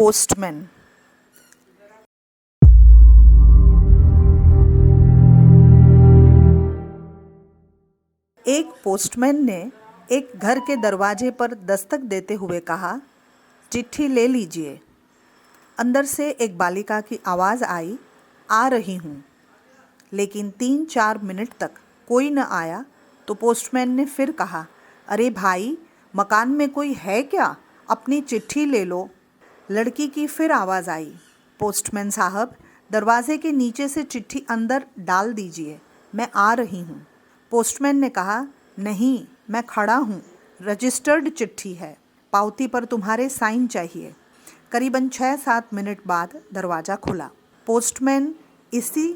Postman. एक postman ने एक घर के दरवाजे पर दस्तक देते हुए कहा, चिट्ठी ले लीजिए। अंदर से एक बालिका की आवाज़ आई, आ रही हूँ। लेकिन 3-4 मिनट तक कोई न आया तो पोस्टमैन ने फिर कहा, अरे भाई, मकान में कोई है क्या? अपनी चिट्ठी ले लो। लड़की की फिर आवाज़ आई, पोस्टमैन साहब, दरवाजे के नीचे से चिट्ठी अंदर डाल दीजिए, मैं आ रही हूँ। पोस्टमैन ने कहा, नहीं, मैं खड़ा हूँ, रजिस्टर्ड चिट्ठी है, पावती पर तुम्हारे साइन चाहिए। करीबन 6-7 मिनट बाद दरवाज़ा खुला। पोस्टमैन इसी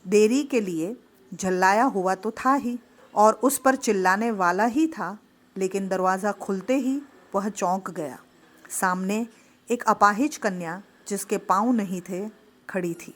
देरी के लिए झल्लाया हुआ तो था ही और उस पर चिल्लाने वाला ही था, लेकिन दरवाज़ा खुलते ही वह चौंक गया। सामने एक अपाहिज कन्या, जिसके पाँव नहीं थे, खड़ी थी।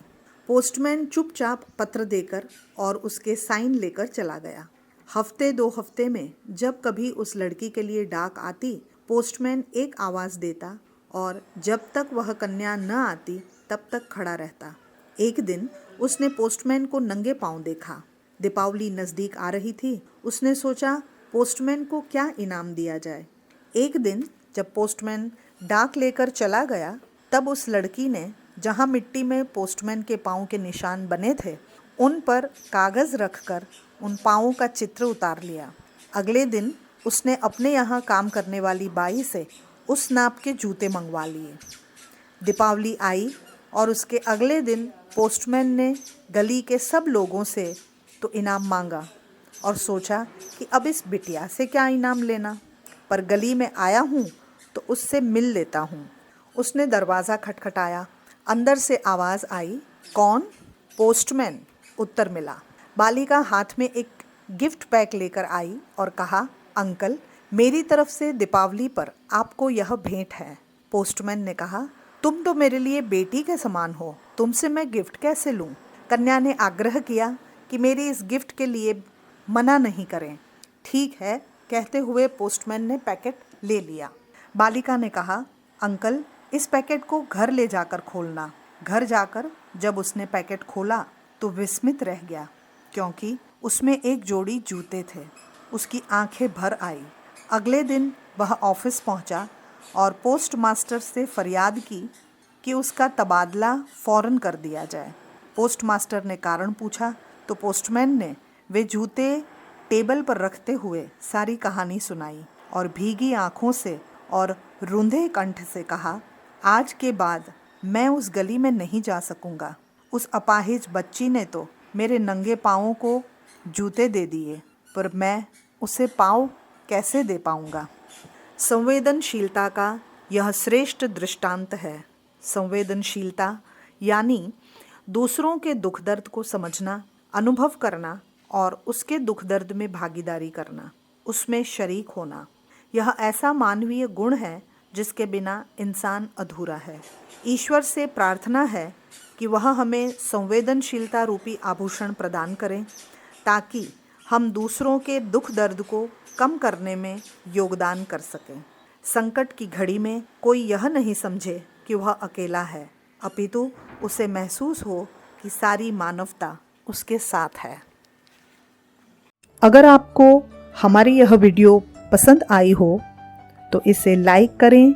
पोस्टमैन चुपचाप पत्र देकर और उसके साइन लेकर चला गया। हफ्ते 2 हफ्ते में जब कभी उस लड़की के लिए डाक आती, पोस्टमैन एक आवाज़ देता और जब तक वह कन्या न आती तब तक खड़ा रहता। एक दिन उसने पोस्टमैन को नंगे पाँव देखा। दीपावली नज़दीक आ रही थी। उसने सोचा, पोस्टमैन को क्या इनाम दिया जाए। एक दिन जब पोस्टमैन डाक लेकर चला गया, तब उस लड़की ने जहाँ मिट्टी में पोस्टमैन के पाँव के निशान बने थे, उन पर कागज़ रखकर उन पाँवों का चित्र उतार लिया। अगले दिन उसने अपने यहाँ काम करने वाली बाई से उस नाप के जूते मंगवा लिए। दीपावली आई और उसके अगले दिन पोस्टमैन ने गली के सब लोगों से तो इनाम मांगा और सोचा कि अब इस बिटिया से क्या इनाम लेना, पर गली में आया हूँ तो उससे मिल लेता हूँ। उसने दरवाज़ा खटखटाया। अंदर से आवाज़ आई, कौन? पोस्टमैन, उत्तर मिला। बालिका हाथ में एक गिफ्ट पैक लेकर आई और कहा, अंकल, मेरी तरफ से दीपावली पर आपको यह भेंट है। पोस्टमैन ने कहा, तुम तो मेरे लिए बेटी के समान हो, तुमसे मैं गिफ्ट कैसे लूँ? कन्या ने आग्रह किया कि मेरी इस गिफ्ट के लिए मना नहीं करें। ठीक है, कहते हुए पोस्टमैन ने पैकेट ले लिया। बालिका ने कहा, अंकल, इस पैकेट को घर ले जाकर खोलना। घर जाकर जब उसने पैकेट खोला तो विस्मित रह गया, क्योंकि उसमें एक जोड़ी जूते थे। उसकी आंखें भर आई। अगले दिन वह ऑफिस पहुंचा और पोस्ट मास्टर से फरियाद की कि उसका तबादला फ़ौरन कर दिया जाए। पोस्ट मास्टर ने कारण पूछा तो पोस्टमैन ने वे जूते टेबल पर रखते हुए सारी कहानी सुनाई और भीगी आँखों से और रुंधे कंठ से कहा, आज के बाद मैं उस गली में नहीं जा सकूंगा। उस अपाहिज बच्ची ने तो मेरे नंगे पाँवों को जूते दे दिए, पर मैं उसे पाँव कैसे दे पाऊंगा। संवेदनशीलता का यह श्रेष्ठ दृष्टांत है। संवेदनशीलता यानी दूसरों के दुख दर्द को समझना, अनुभव करना और उसके दुख दर्द में भागीदारी करना, उसमें शरीक होना। यह ऐसा मानवीय गुण है जिसके बिना इंसान अधूरा है। ईश्वर से प्रार्थना है कि वह हमें संवेदनशीलता रूपी आभूषण प्रदान करें, ताकि हम दूसरों के दुख दर्द को कम करने में योगदान कर सकें। संकट की घड़ी में कोई यह नहीं समझे कि वह अकेला है, अपितु उसे महसूस हो कि सारी मानवता उसके साथ है। अगर आपको हमारी यह वीडियो पसंद आई हो तो इसे लाइक करें,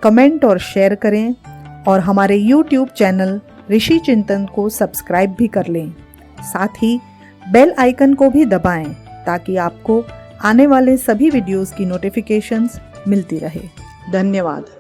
कमेंट और शेयर करें और हमारे YouTube चैनल ऋषि चिंतन को सब्सक्राइब भी कर लें। साथ ही बेल आइकन को भी दबाएं ताकि आपको आने वाले सभी वीडियोस की नोटिफिकेशंस मिलती रहे। धन्यवाद।